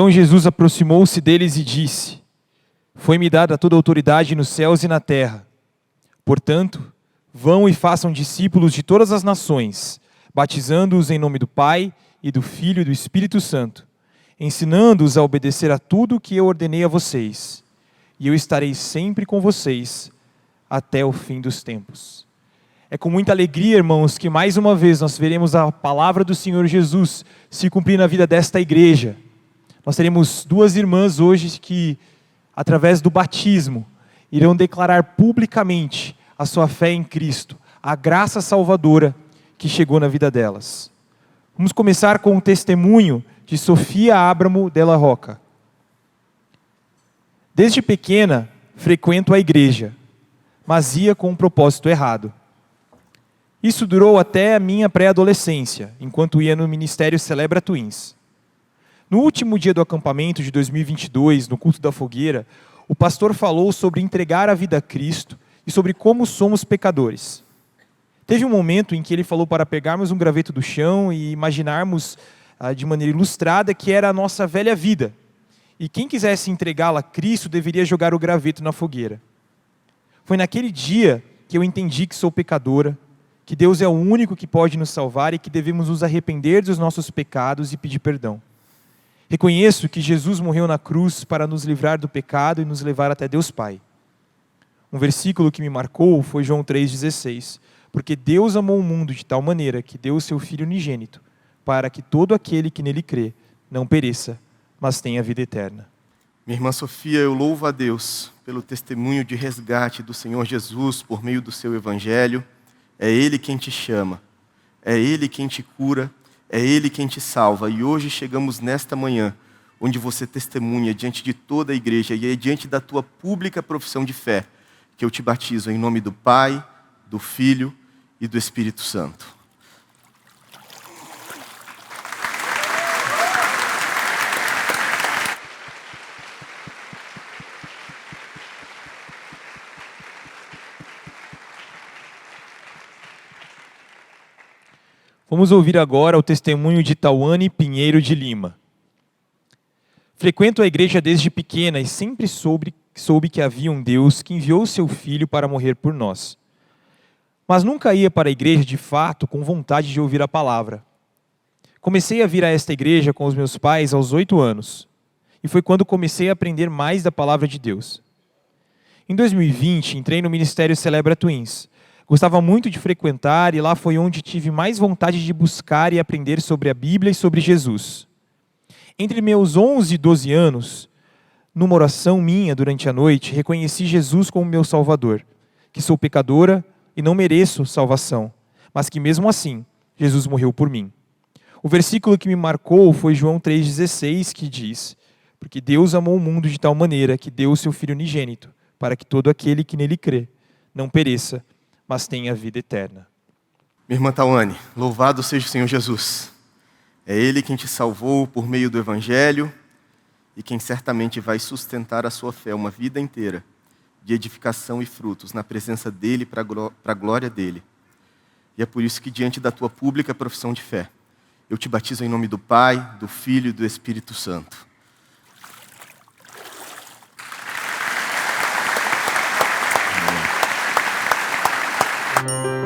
Então Jesus aproximou-se deles e disse: Foi-me dada toda a autoridade nos céus e na terra. Portanto, vão e façam discípulos de todas as nações, batizando-os em nome do Pai, e do Filho e do Espírito Santo, ensinando-os a obedecer a tudo o que eu ordenei a vocês. E eu estarei sempre com vocês até o fim dos tempos. É com muita alegria, irmãos, que mais uma vez nós veremos a palavra do Senhor Jesus se cumprir na vida desta igreja. Nós teremos duas irmãs hoje que, através do batismo, irão declarar publicamente a sua fé em Cristo, a graça salvadora que chegou na vida delas. Vamos começar com o testemunho de Sofia Abramo Della Roca. Desde pequena, frequento a igreja, mas ia com um propósito errado. Isso durou até a minha pré-adolescência, enquanto ia no Ministério Celebra Twins. No último dia do acampamento de 2022, no culto da fogueira, o pastor falou sobre entregar a vida a Cristo e sobre como somos pecadores. Teve um momento em que ele falou para pegarmos um graveto do chão e imaginarmos de maneira ilustrada que era a nossa velha vida. E quem quisesse entregá-la a Cristo deveria jogar o graveto na fogueira. Foi naquele dia que eu entendi que sou pecadora, que Deus é o único que pode nos salvar e que devemos nos arrepender dos nossos pecados e pedir perdão. Reconheço que Jesus morreu na cruz para nos livrar do pecado e nos levar até Deus Pai. Um versículo que me marcou foi João 3,16. Porque Deus amou o mundo de tal maneira que deu o seu Filho unigênito, para que todo aquele que nele crê não pereça, mas tenha vida eterna. Minha irmã Sofia, eu louvo a Deus pelo testemunho de resgate do Senhor Jesus por meio do seu Evangelho. É Ele quem te chama, é Ele quem te cura, é Ele quem te salva. E hoje chegamos nesta manhã, onde você testemunha diante de toda a igreja e é diante da tua pública profissão de fé, que eu te batizo em nome do Pai, do Filho e do Espírito Santo. Vamos ouvir agora o testemunho de Tauane Pinheiro de Lima. Frequento a igreja desde pequena e sempre soube que havia um Deus que enviou o seu Filho para morrer por nós. Mas nunca ia para a igreja de fato com vontade de ouvir a palavra. Comecei a vir a esta igreja com os meus pais aos 8 anos. E foi quando comecei a aprender mais da palavra de Deus. Em 2020, entrei no Ministério Celebra Twins. Gostava muito de frequentar e lá foi onde tive mais vontade de buscar e aprender sobre a Bíblia e sobre Jesus. Entre meus 11 e 12 anos, numa oração minha durante a noite, reconheci Jesus como meu Salvador, que sou pecadora e não mereço salvação, mas que mesmo assim, Jesus morreu por mim. O versículo que me marcou foi João 3,16, que diz: Porque Deus amou o mundo de tal maneira que deu o seu Filho unigênito, para que todo aquele que nele crê não pereça, mas tenha vida eterna. Minha irmã Tauane, louvado seja o Senhor Jesus. É Ele quem te salvou por meio do Evangelho e quem certamente vai sustentar a sua fé uma vida inteira de edificação e frutos na presença dEle para a glória dEle. E é por isso que diante da tua pública profissão de fé, eu te batizo em nome do Pai, do Filho e do Espírito Santo. Amém.